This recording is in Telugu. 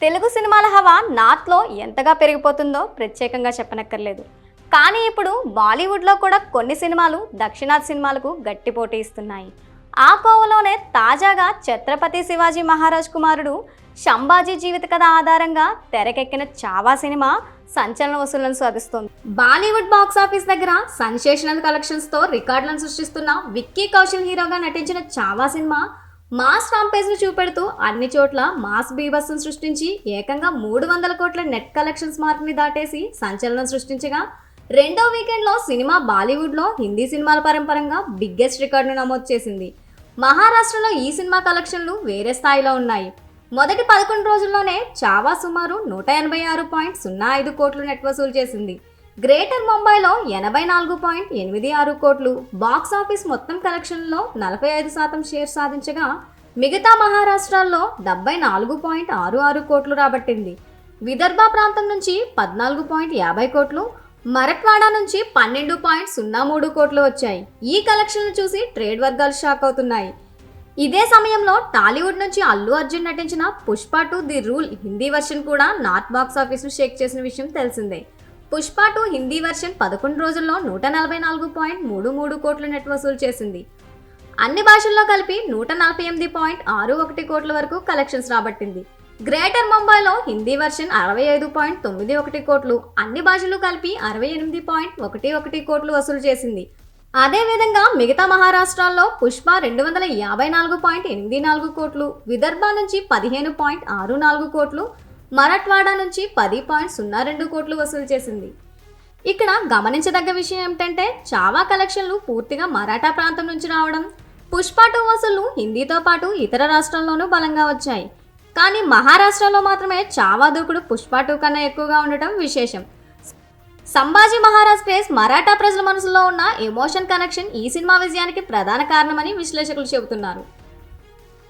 తెలుగు సినిమాల హవా నార్త్లో ఎంతగా పెరిగిపోతుందో ప్రత్యేకంగా చెప్పనక్కర్లేదు. కానీ ఇప్పుడు బాలీవుడ్లో కూడా కొన్ని సినిమాలు దక్షిణాది సినిమాలకు గట్టి పోటీ ఇస్తున్నాయి. ఆ కోవలోనే తాజాగా ఛత్రపతి శివాజీ మహారాజ్ కుమారుడు శంభాజీ జీవిత కథ ఆధారంగా తెరకెక్కిన చావా సినిమా సంచలన వసూళ్లను సాధిస్తోంది. బాలీవుడ్ బాక్స్ ఆఫీస్ దగ్గర సెన్సేషనల్ కలెక్షన్స్తో రికార్డులను సృష్టిస్తున్న విక్కీ కౌశల్ హీరోగా నటించిన చావా సినిమా మాస్ రాంపేజ్ను చూపెడుతూ అన్ని చోట్ల మాస్ బీభత్సం సృష్టించి ఏకంగా 300 కోట్ల నెట్ కలెక్షన్స్ మార్క్ని దాటేసి సంచలనం సృష్టించగా, రెండో వీకెండ్లో సినిమా బాలీవుడ్లో హిందీ సినిమాల పరంపరంగా బిగ్గెస్ట్ రికార్డును నమోదు చేసింది. మహారాష్ట్రలో ఈ సినిమా కలెక్షన్లు వేరే స్థాయిలో ఉన్నాయి. మొదటి 11 రోజుల్లోనే చావా సుమారు 186.05 కోట్లు నెట్ వసూలు చేసింది. గ్రేటర్ ముంబైలో 84.86 కోట్లు, బాక్స్ ఆఫీస్ మొత్తం కలెక్షన్లో 45% షేర్ సాధించగా, మిగతా మహారాష్ట్రాల్లో 74.66 కోట్లు రాబట్టింది. విదర్భ ప్రాంతం నుంచి 14.50 కోట్లు, మరఠ్వాడా నుంచి 12.03 కోట్లు వచ్చాయి. ఈ కలెక్షన్లు చూసి ట్రేడ్ వర్గాలు షాక్ అవుతున్నాయి. ఇదే సమయంలో టాలీవుడ్ నుంచి అల్లు అర్జున్ నటించిన Pushpa 2 the rule Hindi version కూడా నార్త్ బాక్స్ ఆఫీస్ను షేక్ చేసిన విషయం తెలిసిందే. పుష్ప 2 హిందీ వర్షన్ 11 రోజుల్లో 144.33 కోట్ల నెట్ వసూలు చేసింది. అన్ని భాషల్లో కలిపి 148.61 కోట్ల వరకు కలెక్షన్స్ రాబట్టింది. గ్రేటర్ ముంబైలో హిందీ వర్షన్ 65.91 కోట్లు, అన్ని భాషలు కలిపి 68.11 కోట్లు వసూలు చేసింది. అదేవిధంగా మిగతా మహారాష్ట్రాల్లో పుష్ప 254.84 కోట్లు, విదర్భ నుంచి 15.64 కోట్లు, మరాఠ్వాడా నుంచి 10.02 కోట్లు వసూలు చేసింది. ఇక్కడ గమనించదగ్గ విషయం ఏమిటంటే, చావా కలెక్షన్లు పూర్తిగా మరాఠా ప్రాంతం నుంచి రావడం, పుష్ప 2 వసూళ్లు హిందీతో పాటు ఇతర రాష్ట్రాల్లోనూ బలంగా వచ్చాయి. కానీ మహారాష్ట్రలో మాత్రమే చావా దూకుడు పుష్ప 2 కన్నా ఎక్కువగా ఉండటం విశేషం. సంభాజీ మహారాజ్ క్రేజ్ మరాఠా ప్రజల మనసులో ఉన్న ఎమోషన్ కనెక్షన్ ఈ సినిమా విజయానికి ప్రధాన కారణమని విశ్లేషకులు చెబుతున్నారు.